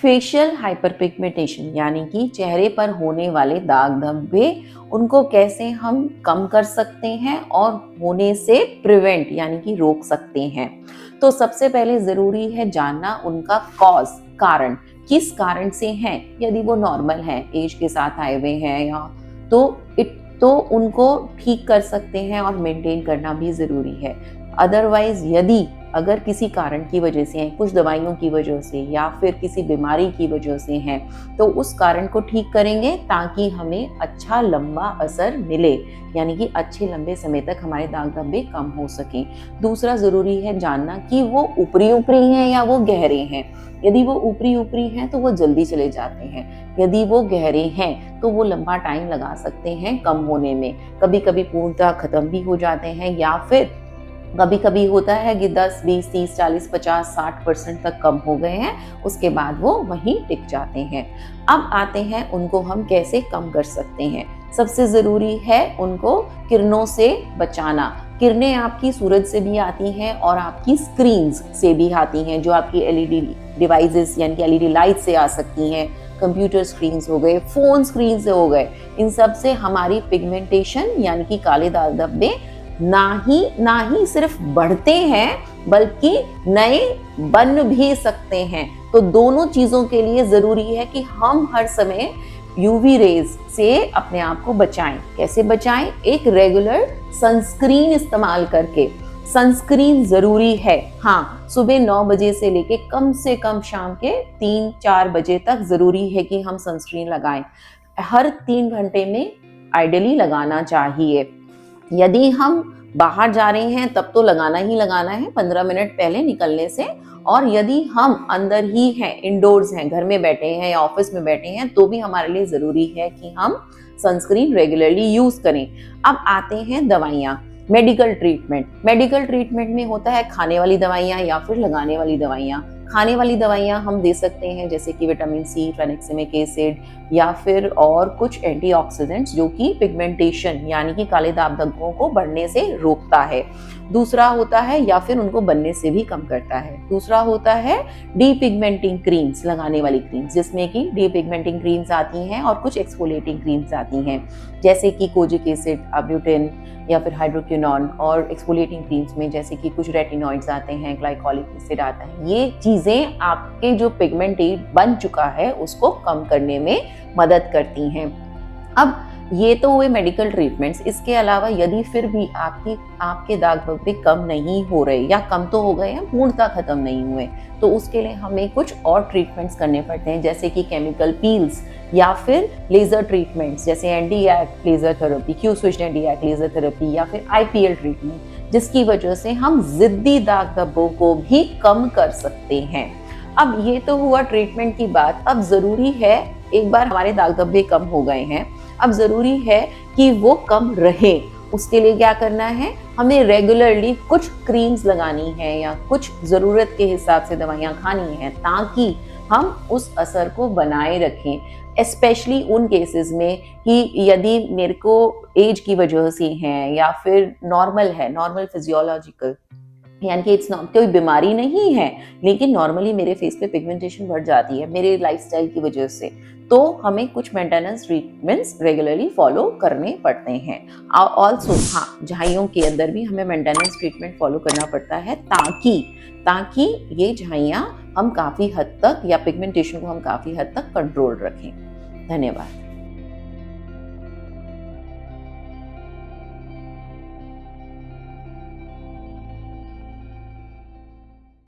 Facial hyperpigmentation यानी कि चेहरे पर होने वाले दाग धब्बे, उनको कैसे हम कम कर सकते हैं और होने से प्रिवेंट यानी कि रोक सकते हैं। तो सबसे पहले जरूरी है जानना उनका कॉज, कारण, किस कारण से हैं। यदि वो नॉर्मल है, एज के साथ आए हुए हैं या तो उनको ठीक कर सकते हैं और मेंटेन करना भी जरूरी है। अदरवाइज यदि अगर किसी कारण की वजह से हैं, कुछ दवाइयों की वजह से या फिर किसी बीमारी की वजह से हैं, तो उस कारण को ठीक करेंगे ताकि हमें अच्छा लंबा असर मिले, यानी कि अच्छे लंबे समय तक हमारे दाग धब्बे कम हो सकें। दूसरा जरूरी है जानना कि वो ऊपरी ऊपरी हैं या वो गहरे हैं। यदि वो ऊपरी ऊपरी हैं तो वो जल्दी चले जाते हैं, यदि वो गहरे हैं तो वो लंबा टाइम लगा सकते हैं कम होने में। कभी कभी पूर्णतः खत्म भी हो जाते हैं या फिर कभी कभी होता है कि 10, 20, 30, 40, 50, 60% तक कम हो गए हैं, उसके बाद वो वहीं टिक जाते हैं। अब आते हैं उनको हम कैसे कम कर सकते हैं। सबसे ज़रूरी है उनको किरणों से बचाना। किरणें आपकी सूरज से भी आती हैं और आपकी स्क्रीन्स से भी आती हैं, जो आपकी एलईडी डिवाइसेस यानी कि एलईडी लाइट से आ सकती हैं, कंप्यूटर स्क्रीन्स हो गए, फोन स्क्रीन से हो गए। इन सब से हमारी पिगमेंटेशन यानी कि काले दाग धब्बे ना ही सिर्फ बढ़ते हैं बल्कि नए बन भी सकते हैं। तो दोनों चीजों के लिए जरूरी है कि हम हर समय यूवी रेज से अपने आप को बचाएं। कैसे बचाएं? एक रेगुलर सनस्क्रीन इस्तेमाल करके। सनस्क्रीन जरूरी है, हाँ, सुबह 9 बजे से लेके कम से कम शाम के 3-4 बजे तक जरूरी है कि हम सनस्क्रीन लगाएं। हर 3 घंटे में आइडियली लगाना चाहिए। यदि हम बाहर जा रहे हैं तब तो लगाना ही लगाना है 15 मिनट पहले निकलने से। और यदि हम अंदर ही हैं, इंडोर्स हैं, घर में बैठे हैं या ऑफिस में बैठे हैं, तो भी हमारे लिए जरूरी है कि हम सनस्क्रीन रेगुलरली यूज करें। अब आते हैं दवाइयाँ, मेडिकल ट्रीटमेंट। मेडिकल ट्रीटमेंट में होता है खाने वाली दवाइयाँ या फिर लगाने वाली दवाइयाँ। खाने वाली दवाइयाँ हम दे सकते हैं जैसे कि विटामिन सी, ट्राइनेक्सिमिक एसिड या फिर और कुछ एंटीऑक्सीडेंट्स जो कि पिगमेंटेशन यानी कि काले दाग धब्बों को बढ़ने से रोकता है। दूसरा होता है या फिर उनको बनने से भी कम करता है। दूसरा होता है डीपिगमेंटिंग क्रीम्स, लगाने वाली क्रीम्स, जिसमें कि डीपिगमेंटिंग क्रीम्स आती हैं और कुछ एक्सफोलिएटिंग क्रीम्स आती हैं जैसे कि कोजिक एसिड, अब्यूटिन या फिर हाइड्रोक्विनोन। और एक्सफोलिएटिंग क्रीम्स में जैसे कि कुछ रेटिनॉइड्स आते हैं, ग्लाइकोलिक एसिड आता है। ये चीजें आपके जो पिगमेंटेड बन चुका है उसको कम करने में मदद करती हैं। अब ये तो हुए मेडिकल ट्रीटमेंट्स। इसके अलावा यदि फिर भी आपके दाग धब्बे कम नहीं हो रहे या कम तो हो गए हैं, पूर्णतः खत्म नहीं हुए, तो उसके लिए हमें कुछ और ट्रीटमेंट्स करने पड़ते हैं जैसे कि केमिकल पील्स या फिर लेजर ट्रीटमेंट्स जैसे एनडी-एक्ट लेजर थेरेपी, क्यू स्विच्ड एनडी-एक्ट लेजर थेरेपी या फिर आईपीएल ट्रीटमेंट, जिसकी वजह से हम जिद्दी दाग धब्बों को भी कम कर सकते हैं। अब ये तो हुआ ट्रीटमेंट की बात। अब जरूरी है, एक बार हमारे दाग धब्बे कम हो गए हैं, अब जरूरी है कि वो कम रहे। उसके लिए क्या करना है? हमें रेगुलरली कुछ क्रीम्स लगानी है या कुछ जरूरत के हिसाब से दवाइयाँ खानी है ताकि हम उस असर को बनाए रखें। स्पेशली उन केसेस में कि यदि मेरे को एज की वजह से हैं या फिर नॉर्मल है, नॉर्मल फिजियोलॉजिकल, यानी कि इट्स नॉट कोई बीमारी नहीं है, लेकिन नॉर्मली मेरे फेस पे पिगमेंटेशन बढ़ जाती है मेरे लाइफस्टाइल की वजह से, तो हमें कुछ मेंटेनेंस ट्रीटमेंट्स रेगुलरली फॉलो करने पड़ते हैं। ऑल्सो हाँ, झाइयों के अंदर भी हमें मेंटेनेंस ट्रीटमेंट फॉलो करना पड़ता है ताकि ये झाइयाँ हम काफ़ी हद तक या पिगमेंटेशन को हम काफ़ी हद तक कंट्रोल रखें। धन्यवाद।